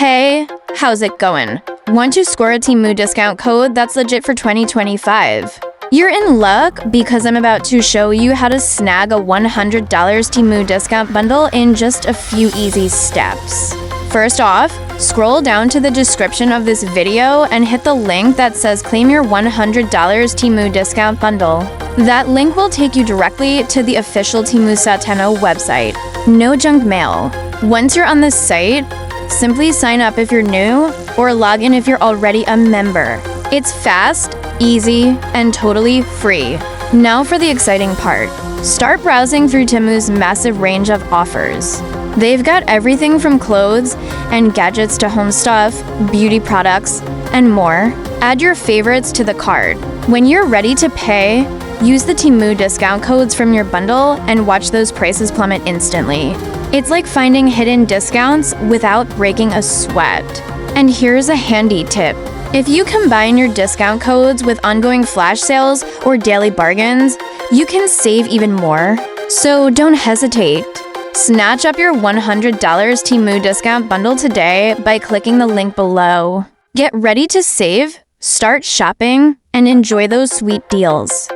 Hey, how's it going? Want to score a Temu discount code that's legit for 2025? You're in luck because I'm about to show you how to snag a $100 Temu discount bundle in just a few easy steps. First off, scroll down to the description of this video and hit the link that says claim your $100 Temu discount bundle. That link will take you directly to the official Temu website. No junk mail. Once you're on the site, simply sign up if you're new or log in if you're already a member. It's fast, easy, and totally free. Now for the exciting part. Start browsing through Temu's massive range of offers. They've got everything from clothes and gadgets to home stuff, beauty products, and more. Add your favorites to the cart. When you're ready to pay, use the Temu discount codes from your bundle and watch those prices plummet instantly. It's like finding hidden discounts without breaking a sweat. And here's a handy tip. If you combine your discount codes with ongoing flash sales or daily bargains, you can save even more. So don't hesitate. Snatch up your $100 Temu discount bundle today by clicking the link below. Get ready to save, start shopping, and enjoy those sweet deals.